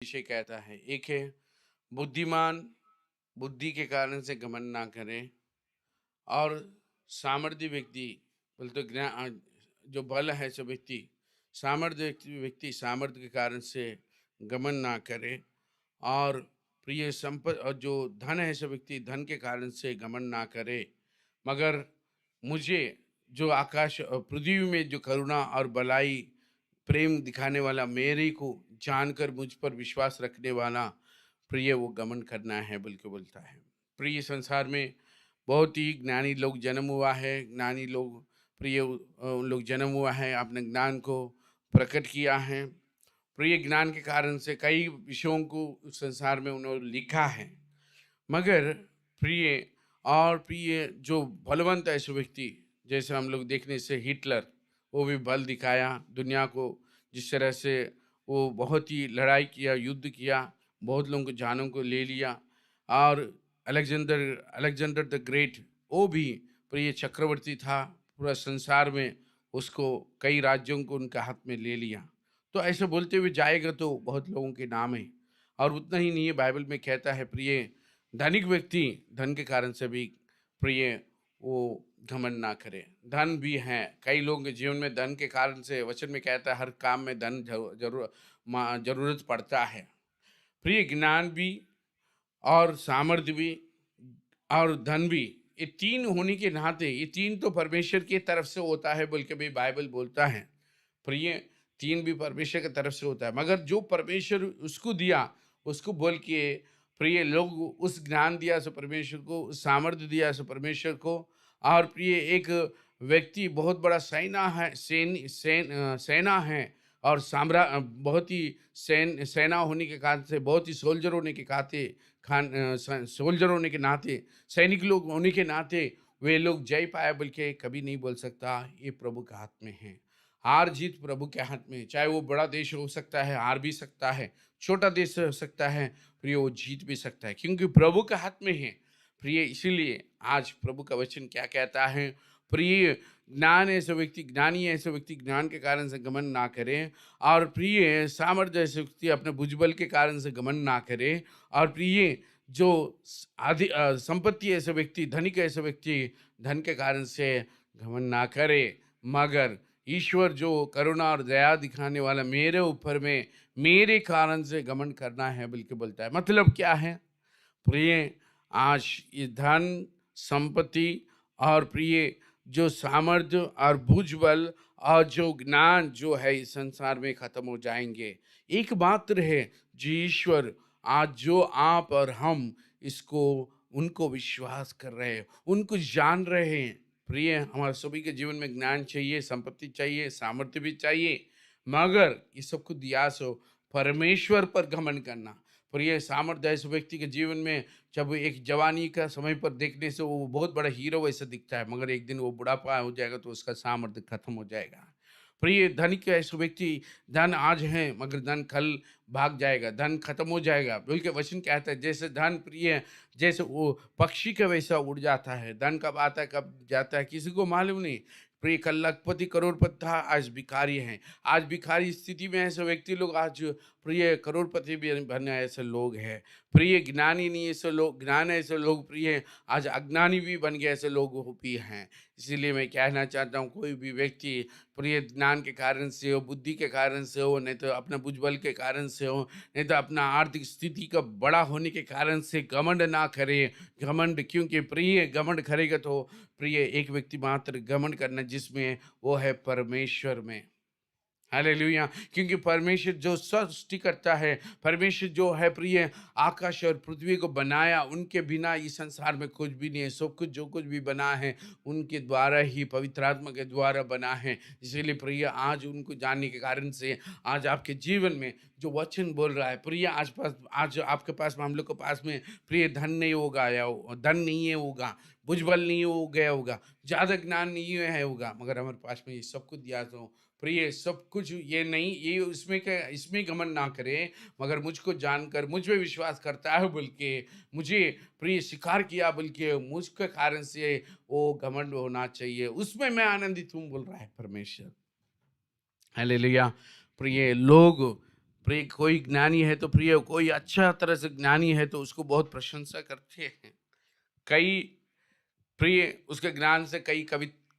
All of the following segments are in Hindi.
विषय कहता है। एक है बुद्धिमान बुद्धि के कारण से घमंड ना करें, और सामर्थ्य व्यक्ति बोलते जो बल है सो व्यक्ति व्यक्ति सामर्थ्य के कारण से घमंड ना करे। और प्रिय संपत्ति और जो धन है सो व्यक्ति धन के कारण से घमंड ना करे, मगर मुझे जो आकाश और पृथ्वी में जो करुणा और भलाई प्रेम दिखाने वाला मेरे को जानकर मुझ पर विश्वास रखने वाला प्रिय वो गमन करना है बोल के बोलता है। प्रिय संसार में बहुत ही ज्ञानी लोग जन्म हुआ है, ज्ञानी लोग प्रिय उन लोग जन्म हुआ है, अपने ज्ञान को प्रकट किया है। प्रिय ज्ञान के कारण से कई विषयों को उस संसार में उन्होंने लिखा है। मगर प्रिय प्रिय जो बलवंत ऐसे व्यक्ति, जैसे हम लोग देखने से हिटलर, वो भी बल दिखाया दुनिया को, जिस तरह से वो बहुत ही लड़ाई किया, युद्ध किया, बहुत लोगों को जानों को ले लिया। और अलेक्जेंडर अलेक्जेंडर द ग्रेट, वो भी प्रिय चक्रवर्ती था, पूरा संसार में उसको कई राज्यों को उनका हाथ में ले लिया। तो ऐसे बोलते हुए जाएगा तो बहुत लोगों के नाम है। और उतना ही नहीं है, बाइबल में कहता है प्रिय धनिक व्यक्ति धन के कारण से भी प्रिय वो घमंड ना करे। धन भी है, कई लोगों के जीवन में धन के कारण से वचन में कहता है हर काम में धन जरूरत पड़ता है। प्रिय ज्ञान भी और सामर्थ्य भी और धन भी, ये तीन होने के नाते, ये तीन तो परमेश्वर की तरफ से होता है बोल के भी बाइबल बोलता है। प्रिय तीन भी परमेश्वर की तरफ से होता है, मगर जो परमेश्वर उसको दिया उसको बोल के प्रिय लोग उस ज्ञान दिया सो परमेश्वर को, उस सामर्थ्य दिया सो परमेश्वर को। और प्रिय एक व्यक्ति बहुत बड़ा सेना है, सेना है, और बहुत ही सेना होने के कारण से, बहुत ही सोल्जर होने के सोल्जर होने के नाते, सैनिक लोग होने के नाते वे लोग जय पाए बोल के कभी नहीं बोल सकता। ये प्रभु के हाथ में है, हार जीत प्रभु के हाथ में। चाहे वो बड़ा देश हो सकता है, हार भी सकता है, छोटा देश हो सकता है, प्रिय वो जीत भी सकता है, क्योंकि प्रभु के हाथ में है। प्रिय इसीलिए आज प्रभु का वचन क्या कहता है, प्रिय ज्ञानी ऐसे व्यक्ति ज्ञान के कारण से घमंड ना करे, और प्रिय सामर्थ्य ऐसे व्यक्ति अपने भुजबल के कारण से घमंड ना करे, और प्रिय जो संपत्ति ऐसे व्यक्ति, धनिक ऐसे व्यक्ति धन के कारण से घमंड ना करे, मगर ईश्वर जो करुणा और दया दिखाने वाला मेरे ऊपर में मेरे कारण से घमंड करना है बल्कि बोलता है। मतलब क्या है प्रिय, आज ये धन संपत्ति और प्रिय जो सामर्थ्य और भुजबल और जो ज्ञान जो है इस संसार में खत्म हो जाएंगे। एक मात्र है जो ईश्वर, आज जो आप और हम इसको उनको विश्वास कर रहे हैं, उनको जान रहे हैं। प्रिय हमारे सभी के जीवन में ज्ञान चाहिए, संपत्ति चाहिए, सामर्थ्य भी चाहिए, मगर ये सब कुछ दिया सो परमेश्वर पर घमंड करना। प्रिय सामर्थ्य इस व्यक्ति के जीवन में जब एक जवानी का समय पर देखने से वो बहुत बड़ा हीरो वैसा दिखता है, मगर एक दिन वो बुढ़ापा हो जाएगा तो उसका सामर्थ्य खत्म हो जाएगा। प्रिय धनिक ऐसे व्यक्ति, धन आज है मगर धन कल भाग जाएगा, धन खत्म हो जाएगा बोल के वचन कहता है। जैसे धन प्रिय जैसे वो पक्षी का वैसा उड़ जाता है, धन कब आता है कब जाता है किसी को मालूम नहीं। प्रिय कल लखपति करोड़पति था, आज भिखारी हैं। आज भिखारी स्थिति में ऐसे व्यक्ति लोग आज प्रिय करोड़पति भी बने ऐसे लोग हैं। प्रिय ज्ञानी नहीं ऐसे लोग, ज्ञान ऐसे लोग प्रिय आज अज्ञानी भी बन गए ऐसे लोग भी हैं। इसीलिए मैं कहना चाहता हूँ, कोई भी व्यक्ति प्रिय ज्ञान के कारण से हो, बुद्धि के कारण से हो, नहीं तो अपने भुजबल के कारण से हो, नहीं तो अपना आर्थिक स्थिति का बड़ा होने के कारण से घमंड ना करे। घमंड क्योंकि प्रिय घमंड करेगा तो प्रिय एक व्यक्ति मात्र घमंड करना जिसमें वो है परमेश्वर में। हालेलुया। क्योंकि परमेश्वर जो सृष्टि करता है, परमेश्वर जो है प्रिय आकाश और पृथ्वी को बनाया, उनके बिना इस संसार में कुछ भी नहीं है। सब कुछ जो कुछ भी बना है उनके द्वारा ही, पवित्र आत्मा के द्वारा बना है। इसीलिए प्रिय आज उनको जानने के कारण से आज आपके जीवन में जो वचन बोल रहा है, प्रिय आज आपके पास में, हम लोग के पास में प्रिय धन नहीं होगा, या धन नहीं है होगा, भुजबल नहीं हो गया होगा, ज़्यादा ज्ञान नहीं है होगा, मगर हमारे पास में ये सब कुछ दिया तो प्रिय सब कुछ ये नहीं, ये उसमें क्या, इसमें घमंड ना करे, मगर मुझको जानकर मुझ पे विश्वास करता है बोल के, मुझे प्रिय स्वीकार किया बोल के, मुझके कारण से वो घमंड होना चाहिए, उसमें मैं आनंदित हूँ बोल रहा है परमेश्वर। हालेलुया। प्रिय लोग प्रिय कोई ज्ञानी है तो प्रिय कोई अच्छा तरह से ज्ञानी है तो उसको बहुत प्रशंसा करते हैं। कई प्रिय उसके ज्ञान से कई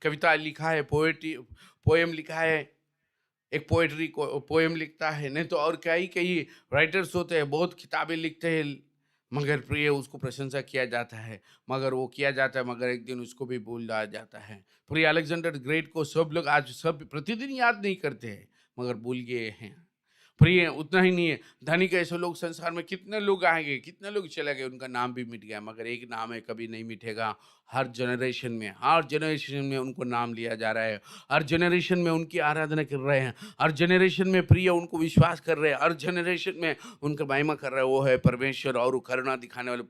कविता लिखा है, पोएम लिखा है, एक पोएट्री को पोएम लिखता है, नहीं तो और कई राइटर्स होते हैं, बहुत किताबें लिखते हैं, मगर प्रिय उसको प्रशंसा किया जाता है, मगर वो किया जाता है, मगर एक दिन उसको भी भूल जाता है। प्रिय अलेक्जेंडर ग्रेट को सब लोग आज सब प्रतिदिन याद नहीं करते हैं, मगर भूल गए हैं। प्रिय उतना ही नहीं है, धनिक ऐसे लोग संसार में कितने लोग आएंगे, कितने लोग चले गए, उनका नाम भी मिट गया, मगर एक नाम है कभी नहीं मिटेगा। हर जनरेशन में उनको नाम लिया जा रहा है, हर जनरेशन में उनकी आराधना कर रहे हैं, हर जनरेशन में प्रिय उनको विश्वास कर रहे हैं, हर जनरेशन में उनका महिमा कर रहे हैं। वो है परमेश्वर, और वो करुणा दिखाने वाले,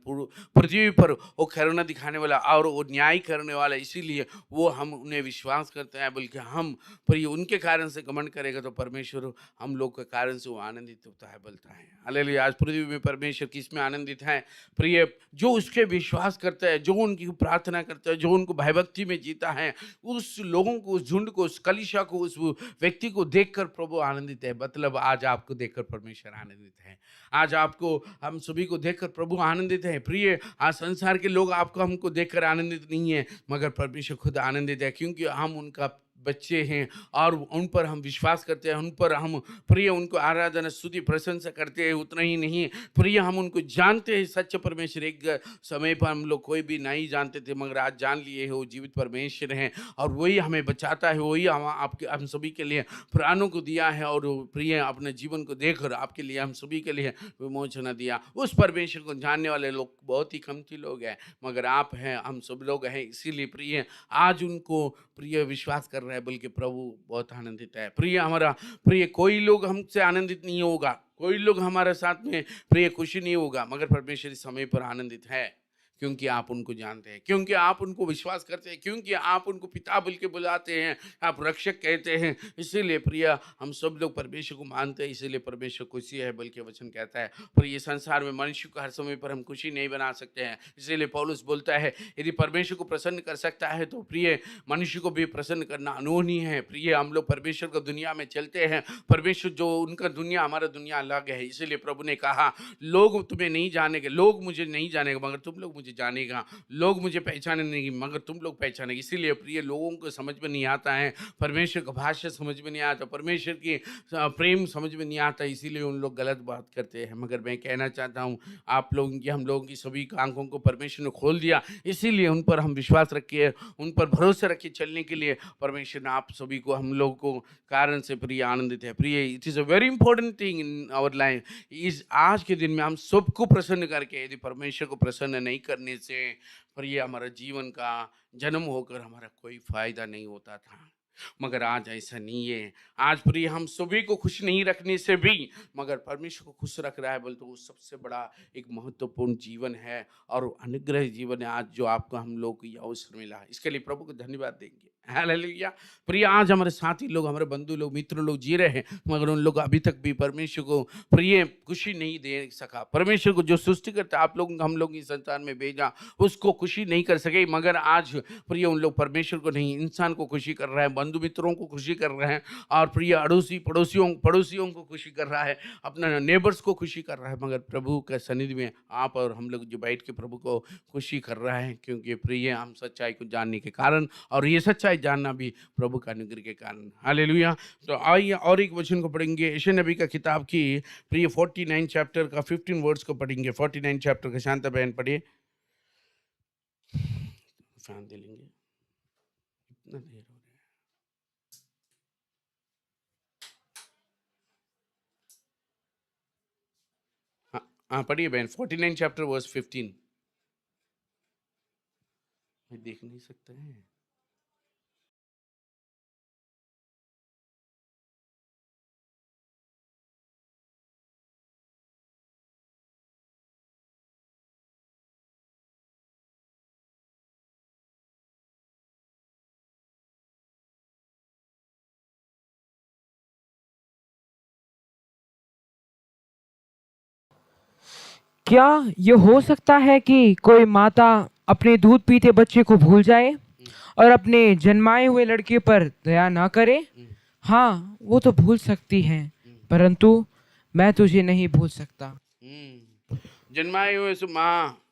पृथ्वी पर वो करुणा दिखाने वाला और वो न्याय करने वाला, इसीलिए वो हम उन्हें विश्वास करते हैं। बल्कि हम प्रिय उनके कारण से घमंड करेगा तो परमेश्वर हम लोग के कारण से वो आनंदित होता है, बोलता है। हालेलुया। आज पृथ्वी में परमेश्वर किस में आनंदित है? प्रिय जो उसके विश्वास करता है, जो उनकी प्रार्थना करता है, जो उनको भयभक्ति में जीता है, उस लोगों को, उस झुंड को, उस कलीसिया को, उस व्यक्ति को देखकर प्रभु आनंदित है। मतलब आज आपको देखकर परमेश्वर आनंदित है, आज आपको, हम सभी को देखकर प्रभु आनंदित है। प्रिय आज संसार के लोग आपको हमको देखकर आनंदित नहीं है, मगर परमेश्वर खुद आनंदित है, क्योंकि हम उनका बच्चे हैं और उन पर हम विश्वास करते हैं, उन पर हम प्रिय उनको आराधना स्तुति प्रशंसा करते हैं। उतना ही नहीं प्रिय हम उनको जानते हैं, सच्चे परमेश्वर। एक समय पर हम लोग कोई भी नहीं जानते थे, मगर आज जान लिए हैं वो जीवित परमेश्वर हैं, और वही हमें बचाता है, वही हम सभी के लिए प्राणों को दिया है, और प्रिय अपने जीवन को देखकर आपके लिए, हम सभी के लिए विमोचना दिया। उस परमेश्वर को जानने वाले लोग बहुत ही कमती लोग हैं, मगर आप हैं, हम सब लोग हैं, इसीलिए प्रिय आज उनको प्रिय विश्वास कर रहे हैं, बल्कि प्रभु बहुत आनंदित है। प्रिय हमारा प्रिय कोई लोग हमसे आनंदित नहीं होगा, कोई लोग हमारे साथ में प्रिय खुशी नहीं होगा, मगर परमेश्वर इस समय पर आनंदित है, क्योंकि आप उनको जानते हैं, क्योंकि आप उनको विश्वास करते हैं, क्योंकि आप उनको पिता बोल के बुलाते हैं, आप रक्षक कहते हैं। इसीलिए प्रिय हम सब लोग परमेश्वर को मानते हैं, इसीलिए परमेश्वर खुशी है, बल्कि वचन कहता है। पर ये संसार में मनुष्य को हर समय पर हम खुशी नहीं बना सकते हैं, इसीलिए पौलुस बोलता है यदि परमेश्वर को प्रसन्न कर सकता है तो प्रिय मनुष्य को भी प्रसन्न करना अनहोनी है। प्रिय हम लोग परमेश्वर को दुनिया में चलते हैं, परमेश्वर जो उनका दुनिया, हमारा दुनिया अलग है। इसीलिए प्रभु ने कहा लोग तुम्हें नहीं जानेंगे, लोग मुझे नहीं जानेंगे, मगर तुम लोग मुझे जानेगा, लोग मुझे पहचाने नहीं मगर तुम लोग पहचानेंगे। इसीलिए प्रिय लोगों को समझ में नहीं आता है, परमेश्वर का भाषा समझ में नहीं आता, परमेश्वर की प्रेम समझ में नहीं आता, इसीलिए उन लोग गलत बात करते हैं। मगर मैं कहना चाहता हूँ आप लोगों की, हम लोगों की सभी आंखों को परमेश्वर ने खोल दिया, इसीलिए उन पर हम विश्वास रखिए, उन पर भरोसा रखिए चलने के लिए। परमेश्वर ने आप सभी को, हम लोग को कारण से प्रिय आनंदित है। प्रिय it is a very important thing in our life. इस आज के दिन में हम सबको प्रसन्न करके, यदि परमेश्वर को प्रसन्न नहीं करने से प्रिय हमारा जीवन का जन्म होकर हमारा कोई फायदा नहीं होता था, मगर आज ऐसा नहीं है। आज प्रिय हम सभी को खुश नहीं रखने से भी, मगर परमेश्वर को खुश रख रहा है, बोल तो वो सबसे बड़ा एक महत्वपूर्ण जीवन है और अनुग्रह जीवन है आज जो आपको, हम लोग को ये अवसर मिला है। इसके लिए प्रभु को धन्यवाद देंगे। हालेलुया। प्रिय आज हमारे साथी लोग, हमारे बंधु लोग, मित्र लोग जी रहे हैं, मगर उन लोग अभी तक भी परमेश्वर को प्रिय खुशी नहीं दे सका। परमेश्वर को जो सृष्टि करता आप लोग, हम लोग इस संसार में भेजा, उसको खुशी नहीं कर सके, मगर आज प्रिय उन लोग परमेश्वर को नहीं, इंसान को खुशी कर रहा है, बंधु मित्रों को खुशी कर रहे हैं, और प्रिय अड़ोसी पड़ोसियों को खुशी कर रहा है, अपना नेबर्स को खुशी कर रहा है। मगर प्रभु के सन्निधि में आप और हम लोग जो बैठ के प्रभु को खुशी कर रहा है, क्योंकि प्रिय हम सच्चाई को जानने के कारण, और ये सच्चाई जानना भी प्रभु का अनुग्रह के कारण। हालेलुया। तो आइए और एक वचन को पढ़ेंगे, यशायाह नबी का किताब की प्रिय 49 चैप्टर का 15 वर्ड्स को पढ़ेंगे। 49 चैप्टर का शांता बहन पढ़िए। फैन दे लेंगे, इतना देर हो रहा है। हाँ पढ़िए बहन, 49 चैप्टर वर्स 15। मैं देख नहीं सकता है। क्या ये हो सकता है कि कोई माता अपने दूध पीते बच्चे को भूल जाए और अपने जन्माए हुए लड़के पर दया ना करे? हाँ, वो तो भूल सकती हैं, परंतु मैं तुझे नहीं भूल सकता। जन्माए हुए सो माँ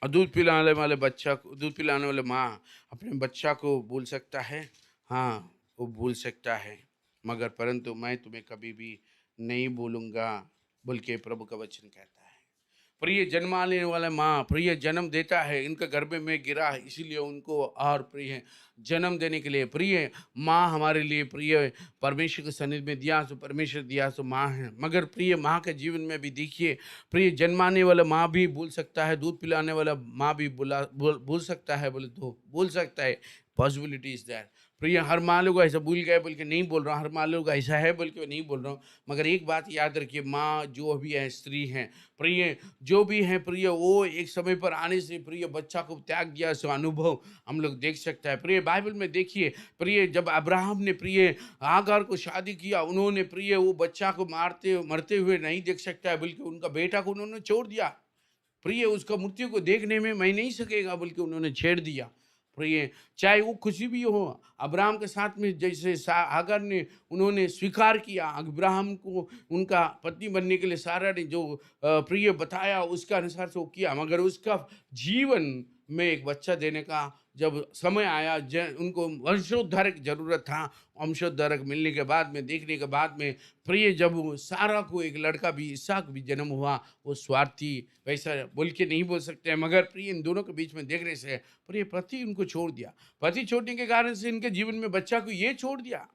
और दूध पिलाने वाले बच्चा को, दूध पिलाने वाले माँ अपने बच्चा को भूल सकता है? हाँ, वो भूल सकता है, मगर परंतु मैं तुम्हें कभी भी नहीं भूलूंगा, बोल के प्रभु का वचन कहता है। प्रिय जन्माने वाला माँ प्रिय जन्म देता है, इनके गर्भ में गिरा है, इसीलिए उनको और प्रिय जन्म देने के लिए प्रिय माँ हमारे लिए प्रिय परमेश्वर के सन्निधि में दिया सो परमेश्वर दिया सो माँ है। मगर प्रिय माँ के जीवन में भी देखिए, प्रिय जन्माने वाला माँ भी भूल सकता है, दूध पिलाने वाला माँ भी भूल सकता है, बोले तो भूल सकता है। Possibility is that. प्रिय हर माँ लोग ऐसा भूल गए बोल के नहीं बोल रहा हूँ, हर माँ लोग ऐसा है बोल के नहीं बोल रहा हूँ, मगर एक बात याद रखिए, माँ जो भी है, स्त्री हैं प्रिय, जो भी है प्रिय, वो एक समय पर आने से प्रिय बच्चा को त्याग दिया, सो अनुभव हम लोग देख सकता है। प्रिय बाइबल में देखिए, प्रिय जब अब्राहम ने प्रिय आगार को शादी किया, उन्होंने प्रिय वो बच्चा को मरते हुए नहीं देख सकता है, बल्कि उनका बेटा को उन्होंने छोड़ दिया। प्रिय उसका मृत्यु को देखने में मैं नहीं सकेगा बल्कि उन्होंने छेड़ दिया। प्रिय चाहे वो खुशी भी हो, अब्राहम के साथ में जैसे हागर ने उन्होंने स्वीकार किया, अब्राहम को उनका पत्नी बनने के लिए सारा ने जो प्रिय बताया उसका अनुसार से वो किया, मगर उसका जीवन में एक बच्चा देने का जब समय आया, उनको वंशोद्धारक जरूरत था। वंशोद्धारक मिलने के बाद में, देखने के बाद में प्रिय जब सारा को एक लड़का भी इसहाक भी जन्म हुआ, वो स्वार्थी वैसा बोल के नहीं बोल सकते हैं, मगर प्रिय इन दोनों के बीच में देखने से प्रिय पति उनको छोड़ दिया, पति छोड़ने के कारण से इनके जीवन में बच्चा को ये छोड़ दिया।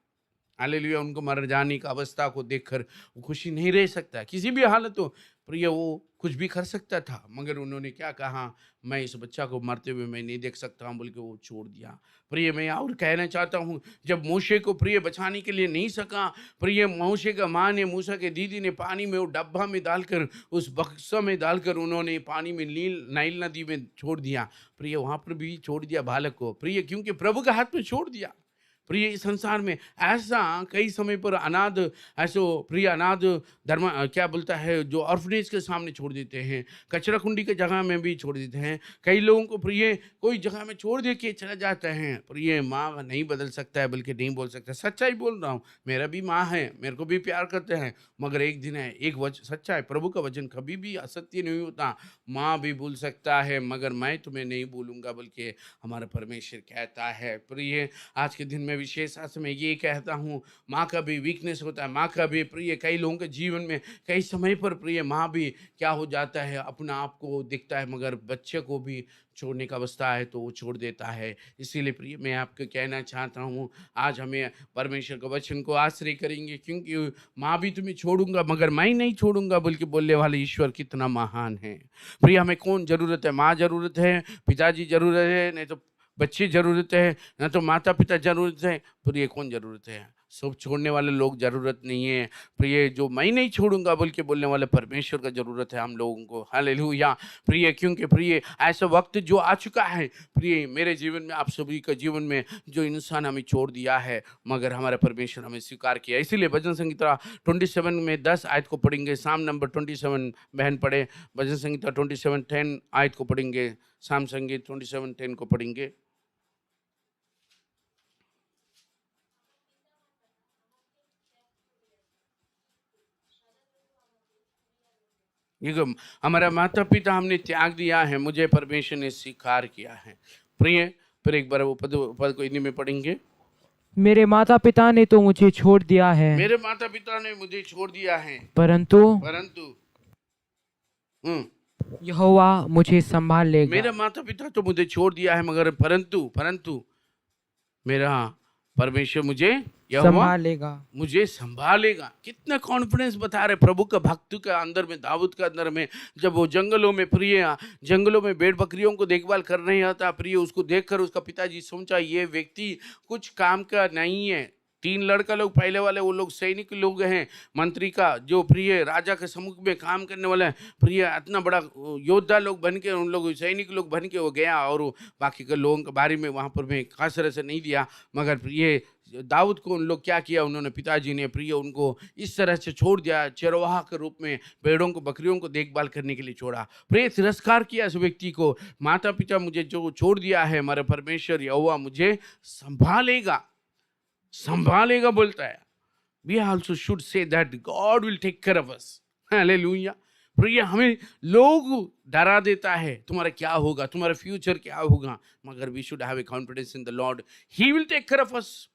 हालेलुया। उनको मर जाने की अवस्था को देखकर वो खुशी नहीं रह सकता, किसी भी हालत हो प्रिय वो कुछ भी कर सकता था, मगर उन्होंने क्या कहा, मैं इस बच्चा को मरते हुए मैं नहीं देख सकता हूँ बोल के वो छोड़ दिया। प्रिय मैं और कहना चाहता हूँ, जब मूसे को प्रिय बचाने के लिए नहीं सका, प्रिय मूसे का माँ ने, मूसा के दीदी ने पानी में वो डब्बा में डालकर, उस बक्सा में डालकर उन्होंने पानी में नाइल नदी में छोड़ दिया। प्रिय वहाँ पर भी छोड़ दिया बालक को, प्रिय क्योंकि प्रभु के हाथ में छोड़ दिया। प्रिय इस संसार में ऐसा कई समय पर अनाथ, ऐसो प्रिय अनाथ धर्म क्या बोलता है, जो ऑर्फनेज के सामने छोड़ देते हैं, कचरा कुंडी के जगह में भी छोड़ देते हैं, कई लोगों को प्रिय कोई जगह में छोड़ दे के चला जाता है। प्रिय माँ नहीं बदल सकता है बल्कि नहीं बोल सकता, सच्चाई बोल रहा हूँ, मेरा भी माँ है, मेरे को भी प्यार करते हैं, मगर एक दिन है, एक सच्चा है, प्रभु का वचन कभी भी असत्य नहीं होता। माँ भी भूल सकता है मगर मैं तुम्हें नहीं भूलूंगा बल्कि हमारा परमेश्वर कहता है। प्रिय आज के दिन में विशेष से मैं ये कहता हूँ, माँ का भी वीकनेस होता है, माँ का भी प्रिय कई लोगों के जीवन में कई समय पर प्रिय माँ भी क्या हो जाता है, अपना आप को दिखता है, मगर बच्चे को भी छोड़ने का अवस्था है तो वो छोड़ देता है। इसीलिए प्रिय मैं आपको कहना चाहता हूँ, आज हमें परमेश्वर के वचन को आश्रय करेंगे, क्योंकि माँ भी तुम्हें छोड़ूंगा मगर मैं नहीं छोड़ूंगा बल्कि बोलने वाले ईश्वर कितना महान है। प्रिय हमें कौन जरूरत है? माँ जरूरत है, पिताजी जरूरत है, नहीं तो बच्चे जरूरत है, ना तो माता पिता जरूरत है। प्रिय कौन जरूरत है? सब छोड़ने वाले लोग जरूरत नहीं है। प्रिय जो मैं नहीं छोड़ूंगा बल्कि बोलने वाले परमेश्वर का जरूरत है हम लोगों को। हालेलुया। प्रिय क्योंकि प्रिय ऐसा वक्त जो आ चुका है, प्रिय मेरे जीवन में, आप सभी का जीवन में, जो इंसान हमें छोड़ दिया है मगर हमारे परमेश्वर हमें स्वीकार किया। इसीलिए भजन संहिता 27 में 10 आयत को पढ़ेंगे, साम नंबर 27 बहन पढ़े, भजन संहिता 27:10 आयत को पढ़ेंगे, साम संगीत 27:10 को पढ़ेंगे। ये हमारा माता पिता हमने त्याग दिया है, मुझे परमेश्वर ने स्वीकार किया है। प्रिय फिर एक बार वो पद को हिंदी में पढ़ेंगे। मेरे माता पिता ने तो मुझे छोड़ दिया है, मेरे माता पिता ने मुझे छोड़ दिया है, परंतु यहोवा मुझे संभाल लेगा। मेरे माता पिता तो मुझे छोड़ दिया है मगर परंतु मेरा परमेश्वर मुझे संभालेगा, मुझे संभालेगा। कितना कॉन्फिडेंस बता रहे प्रभु का भक्त के अंदर में, दाऊद के अंदर में, जब वो जंगलों में प्रिय जंगलों में भेड़ बकरियों को देखभाल कर नहीं आता, प्रिय उसको देखकर उसका पिताजी सोचा ये व्यक्ति कुछ काम का नहीं है। 3 लड़का लोग पहले वाले वो लोग सैनिक लोग हैं, मंत्री का जो प्रिय राजा के सम्मुख में काम करने वाला है, प्रिय इतना बड़ा योद्धा लोग बन के, उन लोग सैनिक लोग बन के वो गया और बाकी के लोगों के बारे में वहाँ पर मैं खास तरह से नहीं दिया, मगर प्रिय दाऊद को उन लोग क्या किया, उन्होंने पिताजी ने प्रिय उनको इस तरह से छोड़ दिया, चरवाहा के रूप में भेड़ों को बकरियों को देखभाल करने के लिए छोड़ा। प्रिय तिरस्कार किया इस व्यक्ति को, माता पिता मुझे जो छोड़ दिया है, हमारे परमेश्वर यहोवा मुझे संभालेगा बोलता है। We also should say that God will take care of us. Hallelujah. प्रिय, हमें लोग डरा देता है, तुम्हारा क्या होगा, तुम्हारा फ्यूचर क्या होगा, मगर we should have a confidence in the Lord, he will take care of us.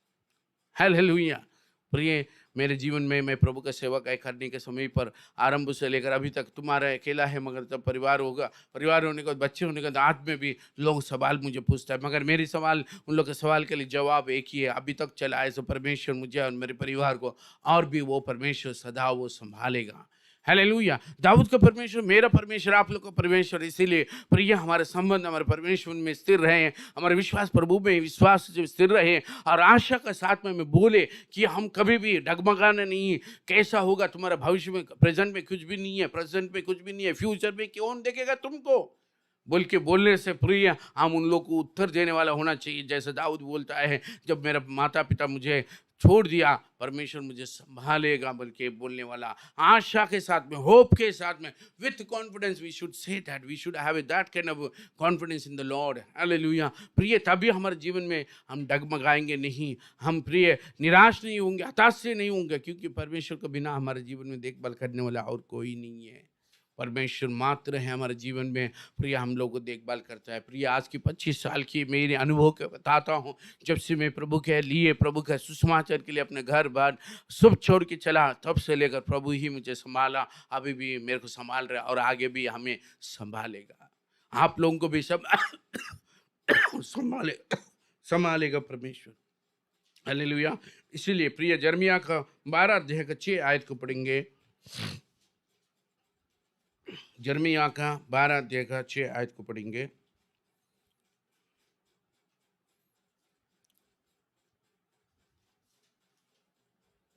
Hallelujah. प्रिय, मेरे जीवन में मैं प्रभु का सेवा करने के समय पर आरंभ से लेकर अभी तक तुम्हारा अकेला है, मगर जब परिवार होगा, परिवार होने के बाद, बच्चे होने के बाद, आज में भी लोग सवाल मुझे पूछता है, मगर मेरी सवाल, उन लोग के सवाल के लिए जवाब एक ही है, अभी तक चला है सो परमेश्वर मुझे और मेरे परिवार को, और भी वो परमेश्वर सदा वो संभालेगा। हालेलुया। दाऊद का परमेश्वर मेरा परमेश्वर, आप लोग का परमेश्वर, इसीलिए प्रिय हमारे संबंध हमारे परमेश्वर में स्थिर रहे, हमारे विश्वास प्रभु में विश्वास से स्थिर रहे, और आशा के साथ में बोले कि हम कभी भी डगमगाना नहीं। कैसा होगा तुम्हारा भविष्य में, प्रेजेंट में कुछ भी नहीं है, प्रेजेंट में कुछ भी नहीं है, फ्यूचर में कौन देखेगा तुमको, बोल के बोलने से प्रिय हम उन लोग को उत्तर देने वाला होना चाहिए। जैसे दाऊद बोलता है, जब मेरा माता पिता मुझे छोड़ दिया, परमेश्वर मुझे संभालेगा, बल्कि बोलने वाला, आशा के साथ में, होप के साथ में, with confidence we should say that, we should have that kind of confidence in the Lord. Hallelujah. प्रिय, तभी हमारे जीवन में हम डगमगाएंगे नहीं, हम प्रिय निराश नहीं होंगे, हताश से नहीं होंगे, क्योंकि परमेश्वर के बिना हमारे जीवन में देखभाल करने वाला और कोई नहीं है। परमेश्वर मात्र है हमारे जीवन में, प्रिय हम लोग को देखभाल करता है। प्रिय, आज की 25 साल की मेरे अनुभव के बताता हूँ, जब से मैं प्रभु के लिए, प्रभु के सुसमाचार के लिए अपने घर बार सब छोड़ के चला, तब से लेकर प्रभु ही मुझे संभाला, अभी भी मेरे को संभाल रहा है, और आगे भी हमें संभालेगा। आप लोगों को भी सब संभालेगा परमेश्वर। हालेलुया। इसीलिए प्रिय, यिर्मयाह का 12 अध्याय का 6 आयत को पढ़ेंगे। यिर्मयाह का 12 अध्याय का 6 आयत को पढ़ेंगे।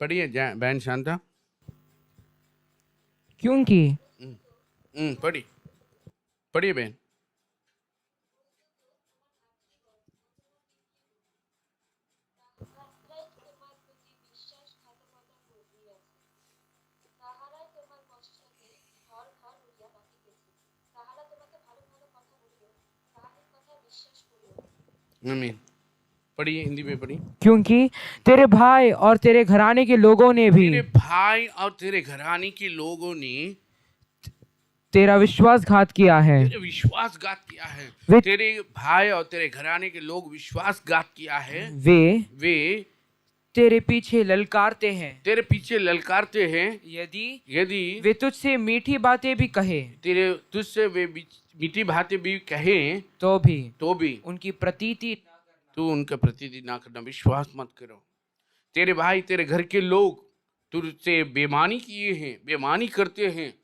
पढ़िए बहन शांता। क्योंकि पढ़िए पढ़िए बहन। आमीन। पढ़िए, हिंदी में पढ़िए। क्योंकि तेरे भाई और तेरे घराने के लोगों ने भी, तेरे भाई और तेरे घराने के लोगों ने तेरा विश्वासघात किया है, तेरे विश्वासघात किया है। तेरे भाई और तेरे घराने के लोग विश्वासघात किया है। वे तेरे पीछे ललकारते हैं, तेरे पीछे ललकारते हैं। यदि वे तुझसे मीठी बातें भी कहे, तुझसे वे मीठी बातें भी कहें, तो भी उनकी प्रतीति तू उनका प्रतीति ना करना, विश्वास मत करो। तेरे भाई तेरे घर के लोग तुझसे बेईमानी किए हैं, बेईमानी करते हैं,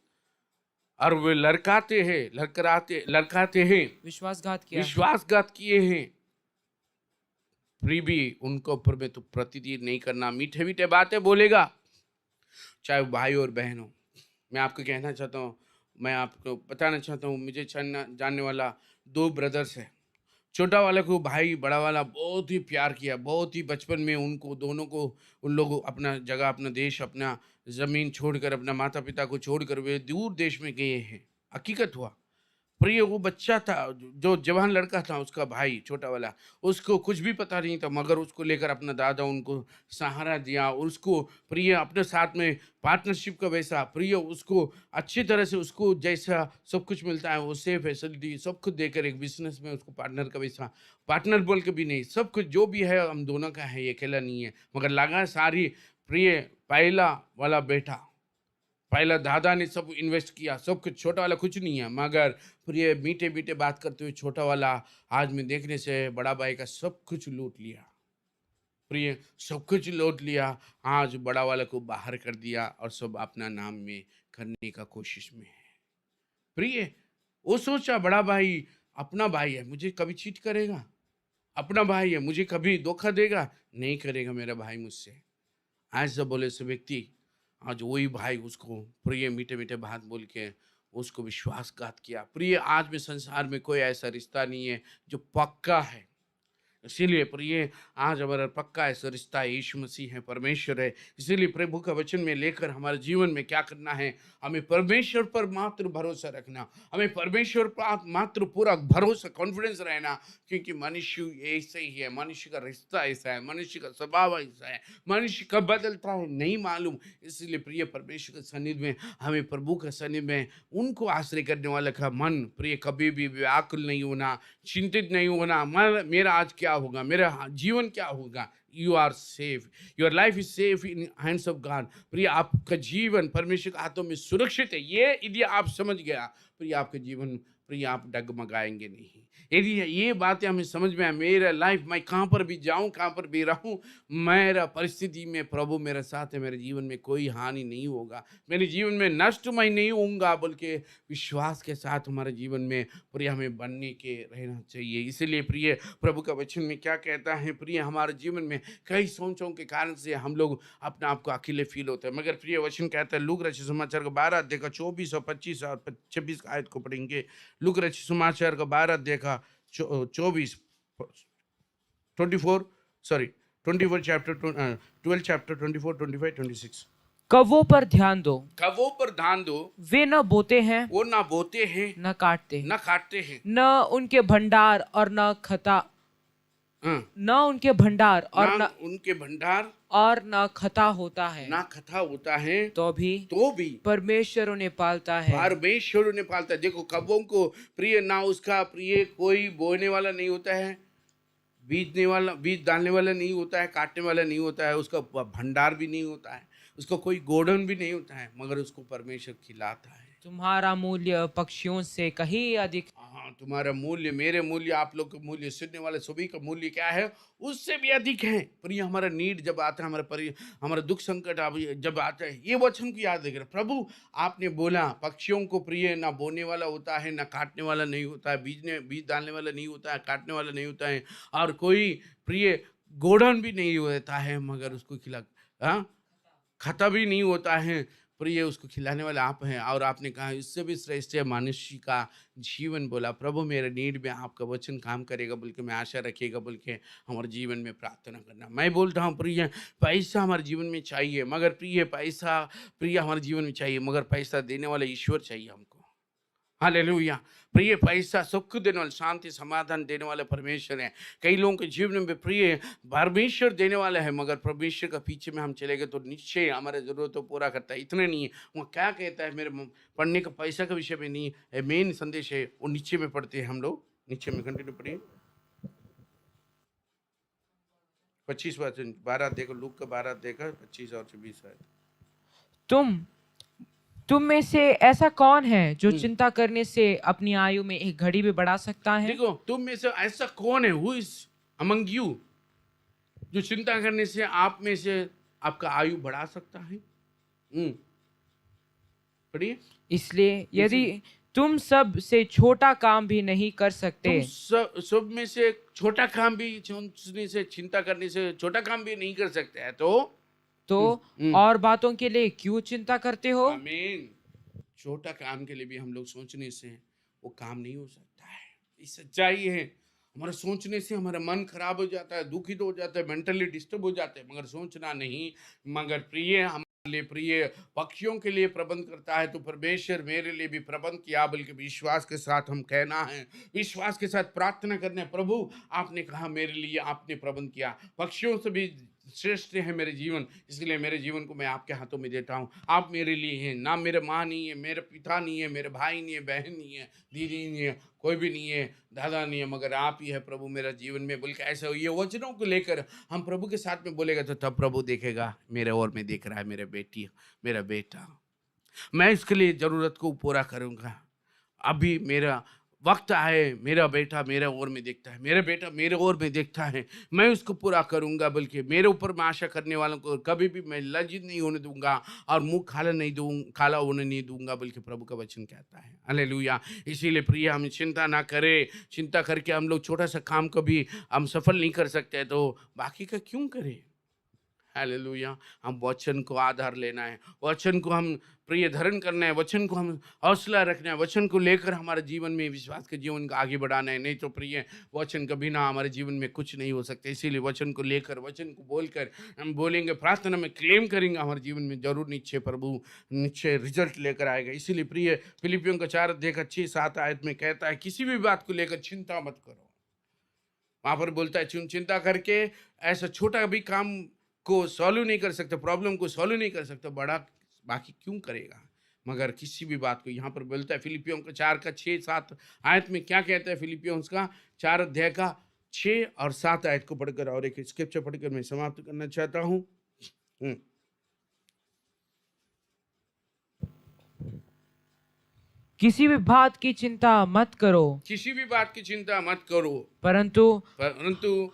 और वे लड़काते हैं, विश्वासघात किए हैं, फिर भी उनको ऊपर में तो प्रतिदिन नहीं करना, मीठे मीठे बातें बोलेगा, चाहे भाई और बहन हो। मैं आपको कहना चाहता हूँ, मैं आपको बताना चाहता हूँ, मुझे जानने वाला 2 ब्रदर्स है। छोटा वाले को भाई बड़ा वाला बहुत ही प्यार किया, बहुत ही बचपन में उनको दोनों को, उन लोग अपना जगह, अपना देश, अपना ज़मीन छोड़कर, अपना माता पिता को छोड़कर वे दूर देश में गए हैं। हकीकत हुआ। प्रिय, वो बच्चा था, जो जवान लड़का था, उसका भाई छोटा वाला, उसको कुछ भी पता नहीं था, मगर उसको लेकर अपना दादा उनको सहारा दिया, और उसको प्रिय अपने साथ में पार्टनरशिप का वैसा, प्रिय उसको अच्छी तरह से, उसको जैसा सब कुछ मिलता है वो सेफ फैसिलिटी सब कुछ देकर, एक बिजनेस में उसको पार्टनर का वैसा, पार्टनर बोल के भी नहीं, सब कुछ जो भी है हम दोनों का है, ये अकेला नहीं है, मगर लगा सारी प्रिय पहला वाला बेटा, पहला दादा ने सब इन्वेस्ट किया, सब कुछ, छोटा वाला कुछ नहीं है, मगर फिर ये मीठे मीठे बात करते हुए छोटा वाला आज में देखने से बड़ा भाई का सब कुछ लूट लिया। प्रिय, सब कुछ लूट लिया, आज बड़ा वाला को बाहर कर दिया, और सब अपना नाम में करने का कोशिश में है। प्रिय, वो सोचा बड़ा भाई अपना भाई है, मुझे कभी चीट करेगा, अपना भाई है, मुझे कभी धोखा देगा नहीं, करेगा मेरा भाई मुझसे, ऐसा बोले से व्यक्ति, आज वही भाई उसको प्रिय मीठे मीठे बात बोल के उसको विश्वासघात किया। प्रिय, आज में संसार में कोई ऐसा रिश्ता नहीं है जो पक्का है, इसीलिए प्रिय आज हमारा पक्का ऐसा रिश्ता यीशु मसीह है, परमेश्वर है। इसीलिए प्रभु का वचन में लेकर हमारे जीवन में क्या करना है, हमें परमेश्वर पर मात्र भरोसा रखना, हमें परमेश्वर पर मात्र पूरा भरोसा कॉन्फिडेंस रहना, क्योंकि मनुष्य ऐसे ही है, मनुष्य का रिश्ता ऐसा है, मनुष्य का स्वभाव ऐसा है, मनुष्य कब बदलता है नहीं मालूम। इसलिए प्रिय परमेश्वर के सन्निधि में, हमें प्रभु के सन्निधि में उनको आश्रय करने वाले का मन प्रिय कभी भी व्याकुल नहीं होना, चिंतित नहीं होना, मेरा आज क्या होगा, मेरा जीवन क्या होगा। You are safe, your life is safe in hands of God. प्रिय आपका जीवन परमेश्वर के हाथों में सुरक्षित है। ये यदि आप समझ गया प्रिय आपके जीवन, प्रिय आप डगमगाएंगे नहीं। यदि ये बातें हमें समझ में आए, मेरा लाइफ मैं कहाँ पर भी जाऊँ, कहाँ पर भी रहूँ, मेरा परिस्थिति में प्रभु मेरे साथ है, मेरे जीवन में कोई हानि नहीं होगा, मेरे जीवन में नष्ट मैं नहीं होऊंगा, बल्कि विश्वास के साथ हमारे जीवन में प्रिय हमें बनने के रहना चाहिए। इसीलिए प्रिय प्रभु का वचन में क्या कहता है, प्रिय हमारे जीवन में कई सोचों के कारण से हम लोग अपने आप को अकेले फील होते हैं, मगर प्रिय वचन कहता है लूका रचित समाचार का 12 अध्याय का 24 और 25 और 26 आयत को पढ़ेंगे। लूका रचित समाचार का 12 अध्याय का 24 24 सॉरी 24 चैप्टर 12 चैप्टर 24 25 26। कवों पर ध्यान दो, कवों पर ध्यान दो, वे न बोते हैं, वो ना बोते हैं, न काटते, ना काटते हैं, न उनके भंडार और न खता, न उनके भंडार और ना उनके भंडार और न खता होता है, ना खता होता है, तो भी परमेश्वर उन्हें पालता है। परमेश्वर उन्हें पालता है। देखो कब्बों को प्रिय ना उसका प्रिय कोई बोने वाला नहीं होता है, बीज डालने वाला नहीं होता है, काटने वाला नहीं होता है, उसका भंडार भी नहीं होता है, उसका कोई गोडाउन भी नहीं होता है, मगर उसको परमेश्वर खिलाता है। तुम्हारा मूल्य पक्षियों से कहीं अधिक। हाँ, तुम्हारा मूल्य, मेरे मूल्य, आप लोग का मूल्य, सुनने वाले सभी का मूल्य क्या है, उससे भी अधिक है। प्रिय हमारा नीड जब आता है, हमारा दुख संकट जब आता है, ये वचन को याद रखना। प्रभु आपने बोला पक्षियों को प्रिय ना बोने वाला होता है, ना काटने वाला नहीं होता है, बीज डालने वाला नहीं होता है, काटने वाला नहीं होता है, और कोई प्रिय गोडाउन भी नहीं होता है, मगर उसको खता भी नहीं होता है। प्रिय उसको खिलाने वाले आप हैं। और आपने कहा इससे भी श्रेष्ठ है मनुष्य का जीवन। बोला प्रभु मेरे नीड में आपका वचन काम करेगा, बल्कि मैं आशा रखेगा, बल्कि हमारे जीवन में प्रार्थना करना। मैं बोलता हूँ प्रिय पैसा हमारे जीवन में चाहिए, मगर प्रिय हमारे जीवन में चाहिए, मगर पैसा देने वाला ईश्वर चाहिए हमको। हालेलुया। प्रिय पैसा सुख देने वाला, शांति समाधान देने वाला परमेश्वर है। कई लोगों के जीवन में प्रिय परमेश्वर देने वाला है, मगर परमेश्वर का पीछे में हम चले गए तो निश्चय हमारे जरूरतों पूरा करता है। इतना नहीं है, वो क्या कहता है, मेरे पढ़ने का पैसा का विषय में नहीं है, मेन संदेश है वो नीचे में पढ़ते हैं हम लोग। नीचे में कंटिन्यू पढ़िए 25 वचन 12 देखो, लूक का 12 देखा 25 और 26 है। तुम में से ऐसा कौन है जो चिंता करने से अपनी आयु में एक घड़ी भी बढ़ा सकता है? देखो तुम में से ऐसा कौन है, हु इज अमंग यू, जो चिंता करने से आप में से आपका आयु बढ़ा सकता है। पढ़िए। इसलिए यदि तुम सब से छोटा काम भी नहीं कर सकते, तुम सब में से छोटा काम भी सोचने से, चिंता करने से छोटा काम भी नहीं कर सकते हैं, तो और बातों के लिए क्यों चिंता करते हो? आमीन। छोटा काम के लिए भी हम लोग सोचने से वो काम नहीं हो सकता है। ये सच्चाई है। हमारा सोचने से हमारा मन खराब हो जाता है, दुखित हो जाता है, मेंटली डिस्टर्ब हो जाते हैं, मगर सोचना नहीं। मगर प्रिय हमारे लिए प्रिय पक्षियों के लिए प्रबंध करता है, तो परमेश्वर मेरे लिए भी प्रबंध किया। बल्कि विश्वास के साथ हम कहना है, विश्वास के साथ प्रार्थना करना है, प्रभु आपने कहा मेरे लिए आपने प्रबंध किया, पक्षियों से भी श्रेष्ठ है मेरे जीवन, इसलिए मेरे जीवन को मैं आपके हाथों में देता हूँ। आप मेरे लिए हैं, ना मेरे माँ नहीं है, मेरे पिता नहीं है, मेरे भाई नहीं है, बहन नहीं है, दीदी नहीं है, कोई भी नहीं है, दादा नहीं है, मगर आप ही है प्रभु मेरा जीवन में। बल्कि ऐसा ये वचनों को लेकर हम प्रभु के साथ में बोलेगा, तो तब प्रभु देखेगा मेरे और में देख रहा है, मेरे बेटी, मेरा बेटा, मैं इसके लिए ज़रूरत को पूरा करूँगा। अभी मेरा वक्त आए, मेरा बेटा मेरे ओर में देखता है, मेरा बेटा मेरे ओर में देखता है, मैं उसको पूरा करूंगा। बल्कि मेरे ऊपर मैं आशा करने वालों को कभी भी मैं लज्जित नहीं होने दूंगा और मुंह काला होने नहीं दूंगा, बल्कि प्रभु का वचन कहता है। हालेलुया। इसीलिए प्रिय हम चिंता ना करें। चिंता करके हम लोग छोटा सा काम को भी हम सफल नहीं कर सकते, तो बाकी का क्यों करें। हालेलुया। हम वचन को आधार लेना है, वचन को हम प्रिय धारण करना है, वचन को हम हौसला रखना है, वचन को लेकर हमारे जीवन में विश्वास के जीवन को आगे बढ़ाना है। नहीं तो प्रिय वचन के बिना हमारे जीवन में कुछ नहीं हो सकता। इसीलिए वचन को लेकर, वचन को बोलकर हम बोलेंगे, प्रार्थना में क्लेम करेंगे, हमारे जीवन में जरूर निश्चय प्रभु निश्चय रिजल्ट लेकर आएगा। इसीलिए प्रिय फिलिपियों का 4:6-7 आयत में कहता है, किसी भी बात को लेकर चिंता मत करो। वहां पर बोलता है चिंता करके ऐसा छोटा भी काम को सॉल्व नहीं कर सकता, प्रॉब्लम को सॉल्व नहीं कर सकता, बड़ा बाकी क्यों करेगा। मगर किसी भी बात को, यहाँ पर बोलता है फिलिपियों का 4:6-7 आयत में क्या कहता है, फिलिपियों का 4:6 और 7 आयत को पढ़कर और एक स्क्रिप्चर पढ़कर मैं समाप्त करना चाहता हूँ। किसी भी बात की चिंता मत करो, किसी भी बात की चिंता मत करो, परंतु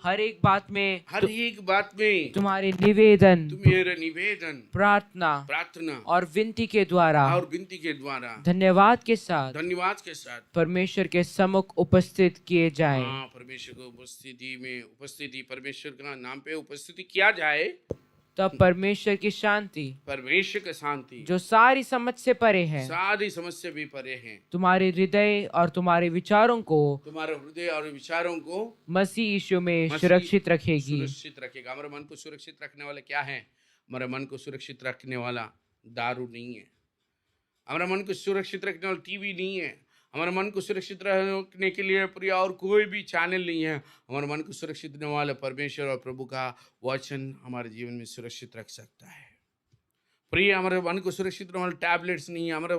हर एक बात में तुम्हारे निवेदन, तुम्हारे निवेदन, प्रार्थना और विनती के द्वारा धन्यवाद के साथ परमेश्वर के सम्मुख उपस्थित किए जाए। परमेश्वर को उपस्थिति परमेश्वर का नाम पे उपस्थिति किया जाए, तब परमेश्वर की शांति जो सारी समझ से परे है, तुम्हारे हृदय और तुम्हारे विचारों को मसीह यीशु में सुरक्षित रखेगा। हमारे मन को सुरक्षित रखने वाला क्या है? हमारे मन को सुरक्षित रखने वाला दारू नहीं है, हमारा मन को सुरक्षित रखने वाला टीवी नहीं है, हमारे मन को सुरक्षित रखने के लिए प्रिय और कोई भी चैनल नहीं है। हमारे मन को सुरक्षित रखने वाला परमेश्वर और प्रभु का वचन हमारे जीवन में सुरक्षित रख सकता है। प्रिय हमारे मन को सुरक्षित रखने वाला टैबलेट्स नहीं है, हमारे